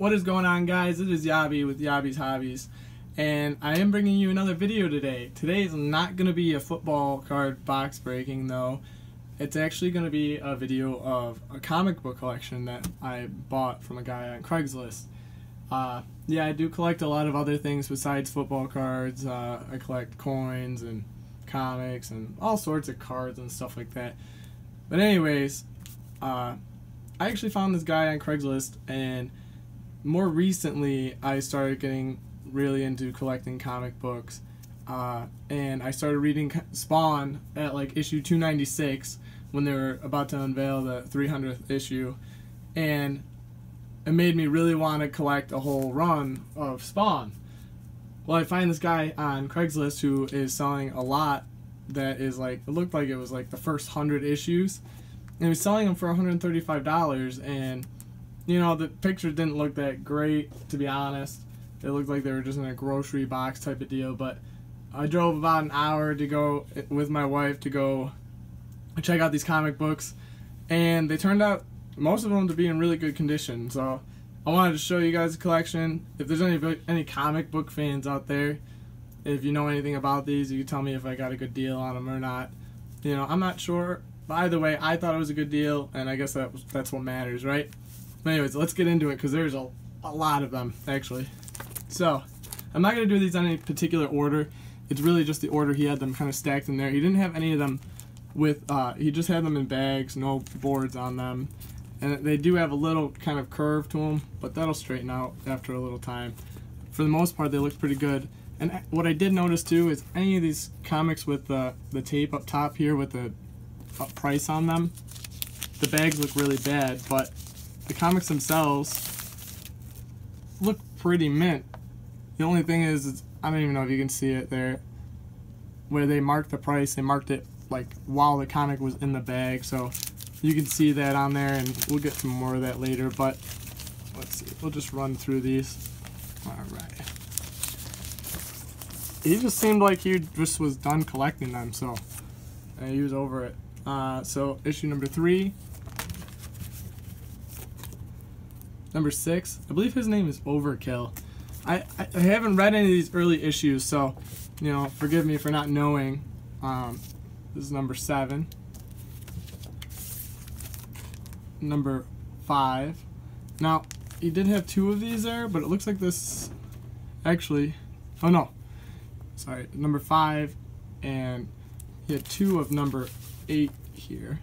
What is going on, guys? It is Yabi with Yabi's Hobbies, and I am bringing you another video today. Today is not going to be a football card box breaking, though. It's actually going to be a video of a comic book collection that I bought from a guy on Craigslist. Yeah, I do collect a lot of other things besides football cards. I collect coins and comics and all sorts of cards and stuff like that. But anyways, I actually found this guy on Craigslist, and more recently I started getting really into collecting comic books, and I started reading Spawn at like issue 296 when they were about to unveil the 300th issue, and it made me really want to collect a whole run of Spawn. Well, I find this guy on Craigslist who is selling a lot that is like, it looked like it was like the first 100 issues, and he was selling them for $135, and you know, the pictures didn't look that great, to be honest. It looked like they were just in a grocery box type of deal, but I drove about an hour to go with my wife to go check out these comic books, and they turned out, most of them, to be in really good condition. So I wanted to show you guys the collection. If there's any comic book fans out there, if you know anything about these, you can tell me if I got a good deal on them or not. You know, I'm not sure, but either way, I thought it was a good deal, and I guess that's what matters, right? But anyways, let's get into it, because there's a lot of them, actually. So, I'm not going to do these in any particular order. It's really just the order he had them kind of stacked in there. He didn't have any of them with, he just had them in bags, no boards on them. And they do have a little kind of curve to them, but that'll straighten out after a little time. For the most part, they look pretty good. And what I did notice, too, is any of these comics with the tape up top here with the price on them, the bags look really bad, but the comics themselves look pretty mint. The only thing is, I don't even know if you can see it there, where they marked the price. They marked it like while the comic was in the bag, so you can see that on there, and we'll get some more of that later. But let's see, we'll just run through these. All right. He just seemed like he just was done collecting them, so he was over it. So issue number 3. Number 6, I believe his name is Overkill. I haven't read any of these early issues, so, you know, forgive me for not knowing. This is number 7. Number 5. Now, he did have 2 of these there, but it looks like this, actually, oh no, sorry, number 5, and he had 2 of number 8 here.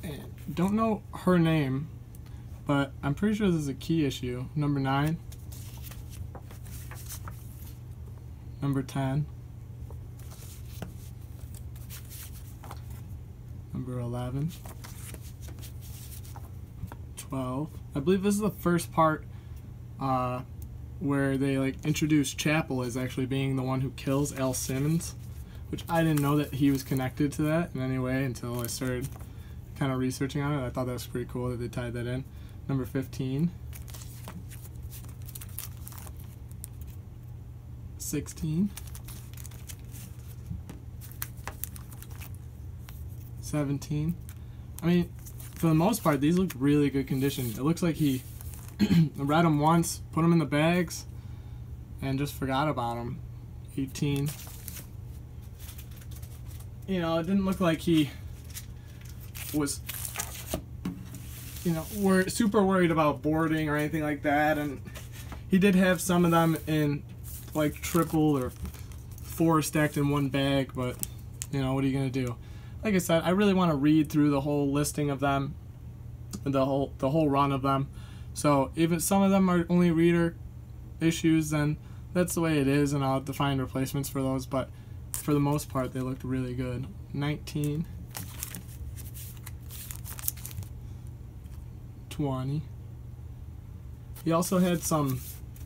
And don't know her name, but I'm pretty sure this is a key issue. Number 9, number 10, number 11, 12. I believe this is the first part where they like introduce Chapel as actually being the one who kills Al Simmons, which I didn't know that he was connected to that in any way until I started kind of researching on it. I thought that was pretty cool that they tied that in. Number 15, 16, 17. I mean, for the most part, these look really good condition. It looks like he read them once, put them in the bags, and just forgot about them. 18. You know, it didn't look like he was, you know, super worried about boarding or anything like that, and he did have some of them in like triple or 4 stacked in one bag, but you know, what are you gonna do? Like I said, I really want to read through the whole listing of them, the whole run of them. So even some of them are only reader issues, then that's the way it is, and I'll have to find replacements for those, but for the most part they looked really good. 19, 20. He also had some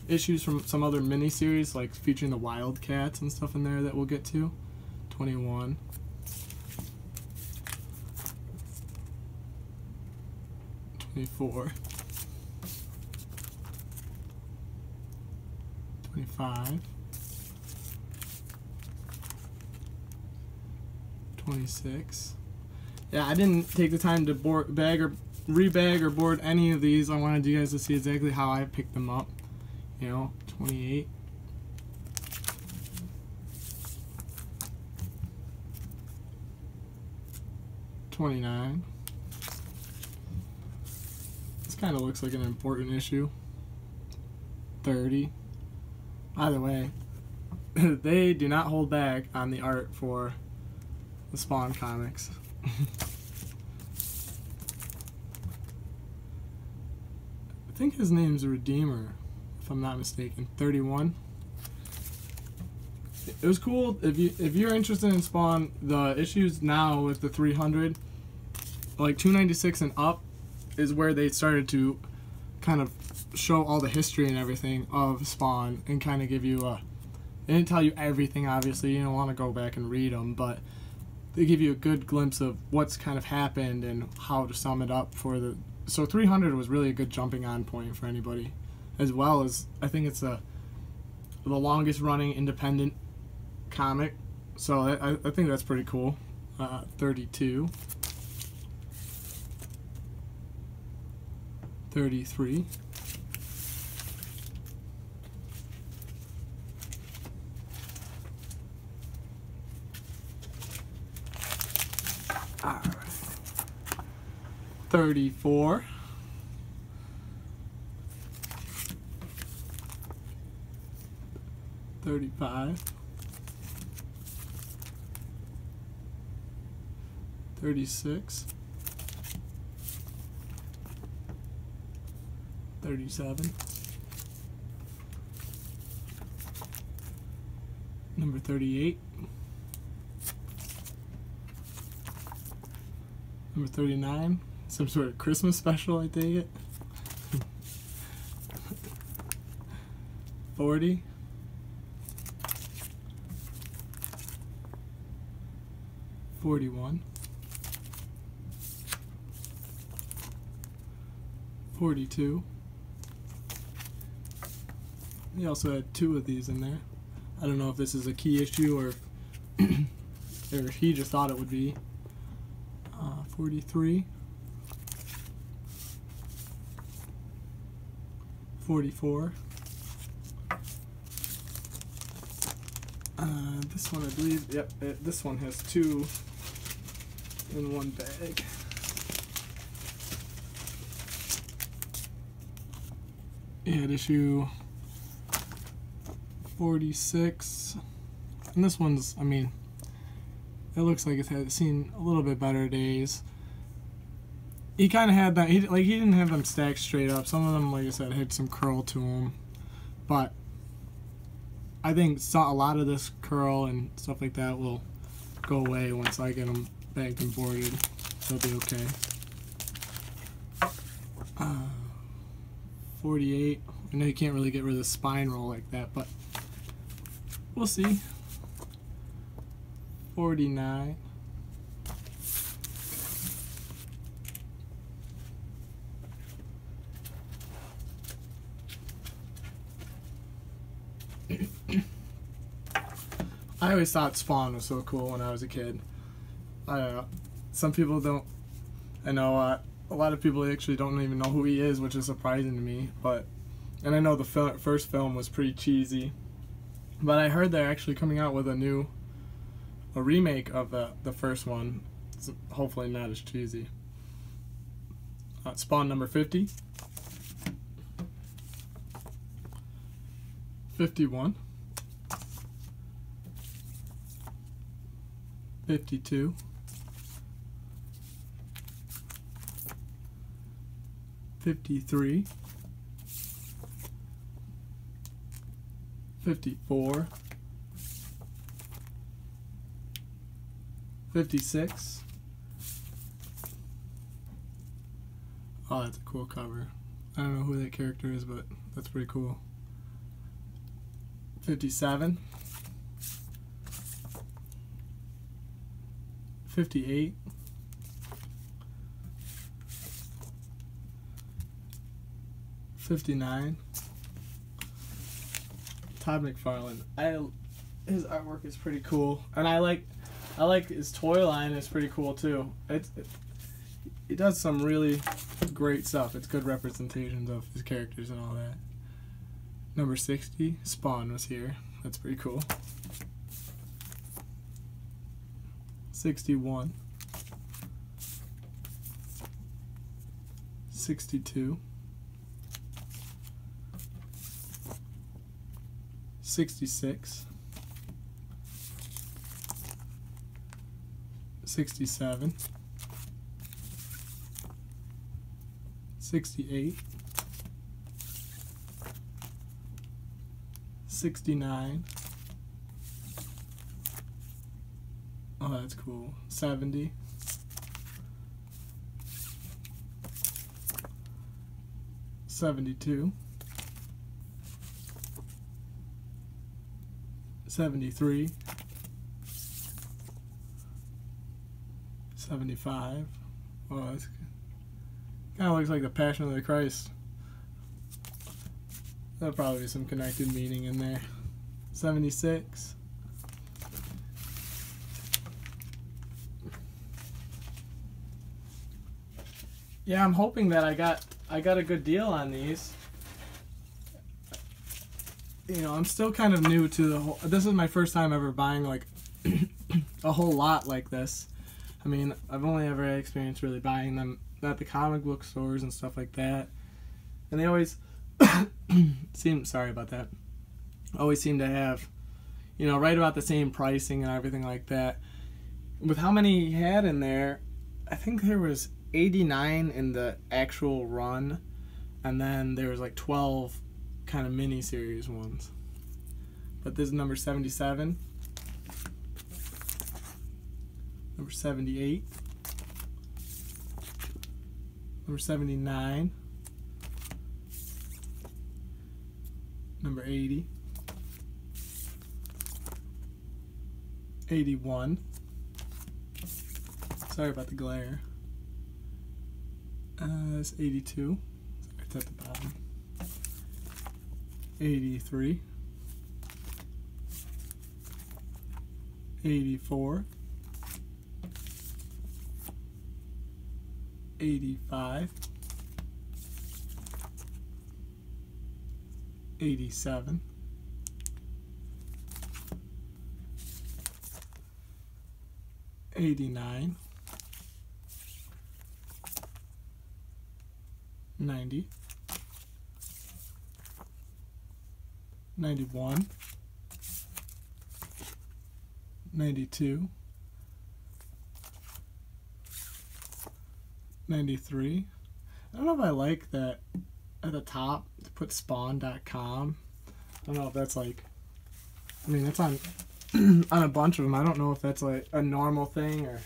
issues from some other miniseries, like featuring the Wildcats and stuff in there that we'll get to. 21. 24. 25. 26. yeah, I didn't take the time to bag or rebag or board any of these. I wanted you guys to see exactly how I picked them up. You know, 28. $29. This kind of looks like an important issue. $30. Either way, they do not hold back on the art for the Spawn comics. I think his name's Redeemer, if I'm not mistaken. 31. It was cool. If you're interested in Spawn, the issues now with the 300, like 296 and up, is where they started to kind of show all the history and everything of Spawn and kind of give you a. They didn't tell you everything, obviously. You don't want to go back and read them, but they give you a good glimpse of what's kind of happened and how to sum it up for the. So 300 was really a good jumping on point for anybody, as well as I think it's the longest running independent comic, so I think that's pretty cool. 32, 33, all right, 34, 35, 36, 37, number 38, number 39, some sort of Christmas special, I take it. 40, 41, 42. He also had 2 of these in there. I don't know if this is a key issue or if he just thought it would be. 43, 44. This one, I believe, yep, this one has 2 in one bag. And issue 46, and this one's, I mean, it looks like it's had seen a little bit better days. He kind of had that, he didn't have them stacked straight up. Some of them, like I said, had some curl to them, but I think a lot of this curl and stuff like that will go away once I get them bagged and boarded. They'll be okay. 48. I know you can't really get rid of the spine roll like that, but we'll see. 49. 50. I always thought Spawn was so cool when I was a kid. I don't know. Some people don't. I know a lot of people actually don't even know who he is, which is surprising to me. And I know the first film was pretty cheesy, but I heard they're actually coming out with a remake of the first one. It's hopefully not as cheesy. Spawn number 50, 51, 52, 53, 54, 56. Oh, that's a cool cover. I don't know who that character is, but that's pretty cool. 57, 58, 59. Todd McFarlane. His artwork is pretty cool, and I like I like his toy line. It's pretty cool too. He does some really great stuff. It's good representations of his characters and all that. Number 60, Spawn was here. That's pretty cool. 61. 62. 66. 67. 68. 69. Oh, that's cool. 70. 72. 73. 75. Oh, that's kind of looks like the Passion of the Christ. There'll probably be some connected meaning in there. 76. Yeah, I'm hoping that I got a good deal on these. You know, I'm still kind of new to the whole. This is my first time ever buying like a whole lot like this. I mean, I've only ever had experience really buying them at the comic book stores and stuff like that, and they always seem, sorry about that, always seem to have, you know, right about the same pricing and everything like that. With how many he had in there, I think there was 89 in the actual run, and then there was like 12 kind of mini-series ones. But this is number 77, number 78, number 79, number 80, 81, sorry about the glare, that's 82, it's at the bottom, 83, 84, 85, 87, 89, 90, 91, 92, 93. I don't know if I like that at the top to put spawn.com. I don't know if that's like, I mean, it's on on a bunch of them. I don't know if that's like a normal thing or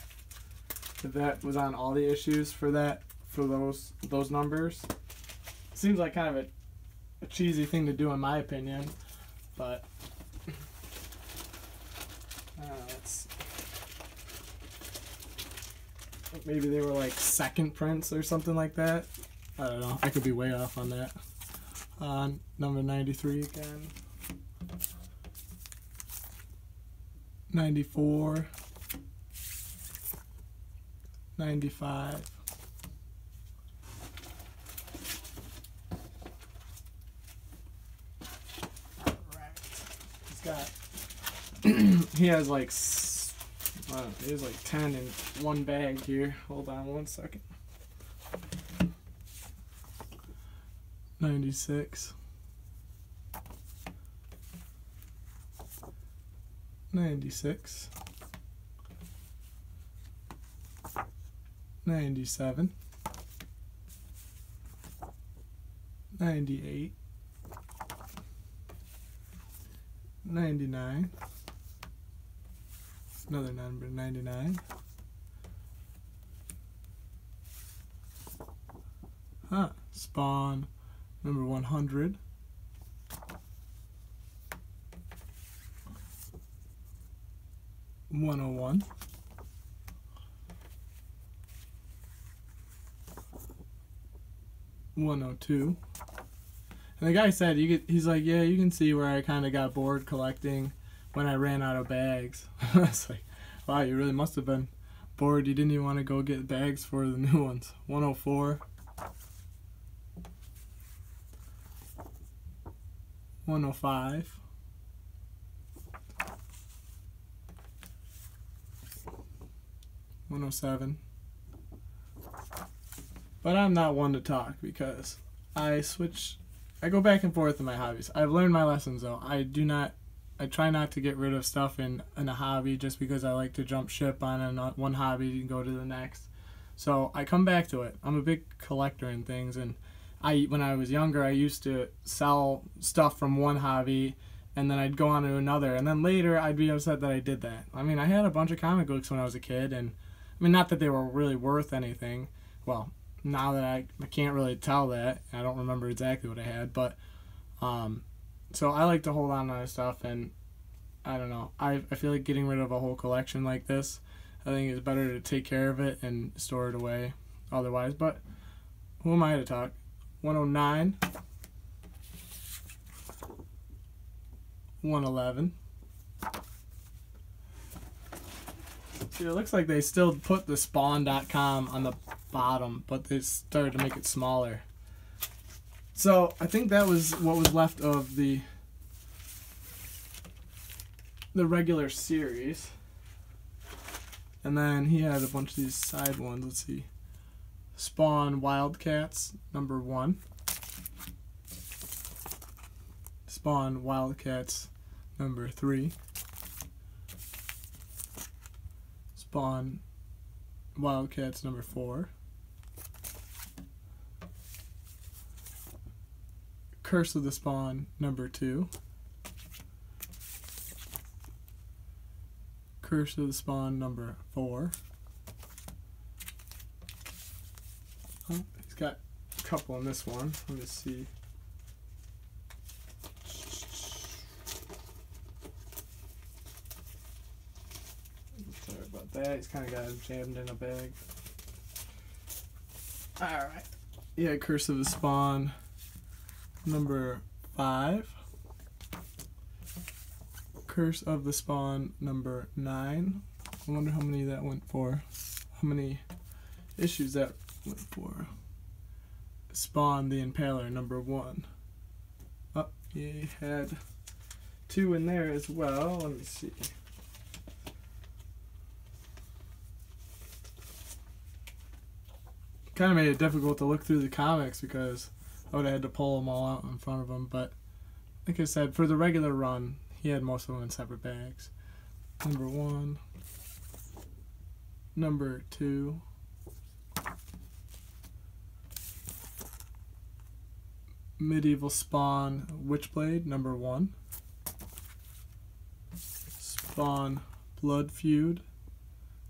if that was on all the issues for that, for those numbers. Seems like kind of a cheesy thing to do in my opinion, but it's, maybe they were like second prints or something like that. I don't know. I could be way off on that. Number 93 again. 94. 95. Alright. He's got he has like I don't know, he has like 10 in one bag here. Hold on one second. 96. 96. 97. 98. 99. Another number, 99. Huh. Spawn number 100. 101. 102. And the guy said, he's like, yeah, you can see where I kind of got bored collecting when I ran out of bags. I was like, Wow, you really must have been bored. You didn't even want to go get bags for the new ones. 104. 105. 107. But I'm not one to talk because I go back and forth in my hobbies. I've learned my lessons though. I try not to get rid of stuff in a hobby just because I like to jump ship on one hobby and go to the next. So I come back to it. I'm a big collector in things, and when I was younger, I used to sell stuff from one hobby and then I'd go on to another, and then later I'd be upset that I did that. I mean, I had a bunch of comic books when I was a kid, and I mean, not that they were really worth anything. Well, now that I can't really tell that. I don't remember exactly what I had, but so I like to hold on to my stuff, and I don't know. I feel like getting rid of a whole collection like this, I think it's better to take care of it and store it away otherwise. But who am I to talk? 109. 111. See, it looks like they still put the spawn.com on the bottom, but they started to make it smaller. So I think that was what was left of the regular series. And then he had a bunch of these side ones. Let's see. Spawn Wildcats number 1. Spawn Wildcats number 3. Spawn Wildcats number 4. Curse of the Spawn number 2. Curse of the Spawn number 4. Oh, he's got a couple in this one. Let me see. Sorry about that. He's kind of got it jammed in a bag. Alright. Yeah, Curse of the Spawn number 5. Curse of the Spawn number 9. I wonder how many that went for. How many issues that went for. Spawn the Impaler number 1. Oh, he had 2 in there as well. Let me see. Kind of made it difficult to look through the comics because I would have had to pull them all out in front of him. But like I said, for the regular run, he had most of them in separate bags. Number 1. Number 2. Medieval Spawn Witchblade number 1. Spawn Blood Feud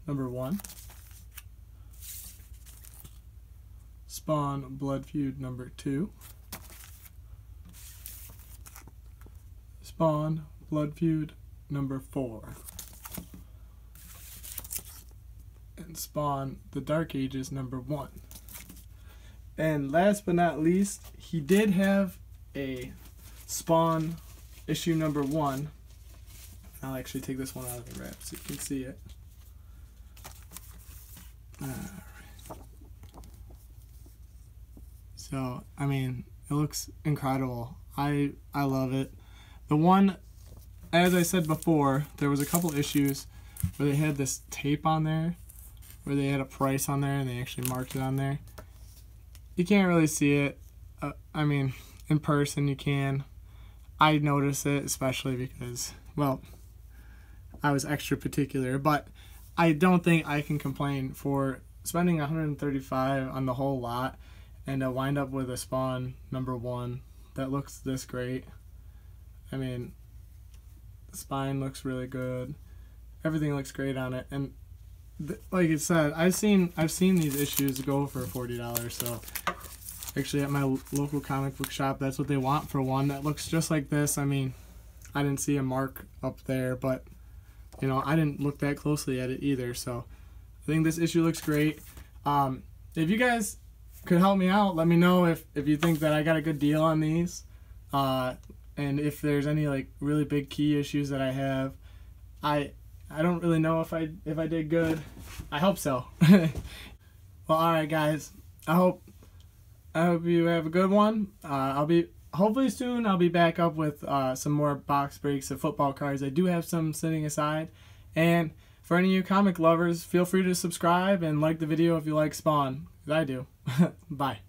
number 1. Spawn Blood Feud number 2. Spawn Blood Feud number 4. And Spawn The Dark Ages number 1. And last but not least, he did have a Spawn issue number 1. I'll actually take this one out of the wrap so you can see it. Alright. So, I mean, it looks incredible. I love it. The one, as I said before, there was a couple issues where they had this tape on there, where they had a price on there and they actually marked it on there. You can't really see it. I mean, in person you can. I notice it, especially because, well, I was extra particular, but I don't think I can complain for spending $135 on the whole lot and to wind up with a Spawn number 1 that looks this great. I mean, the spine looks really good. Everything looks great on it, and like I said, I've seen these issues go for $40. So actually, at my local comic book shop, that's what they want for one that looks just like this. I mean, I didn't see a mark up there, but you know, I didn't look that closely at it either. So I think this issue looks great. If you guys could help me out, let me know if you think that I got a good deal on these, and if there's any like really big key issues that I have. I don't really know if I did good. I hope so. Well, alright guys. I hope you have a good one. Hopefully soon I'll be back up with some more box breaks of football cards. I do have some sitting aside. And for any of you comic lovers, feel free to subscribe and like the video if you like Spawn. 'Cause I do. Bye.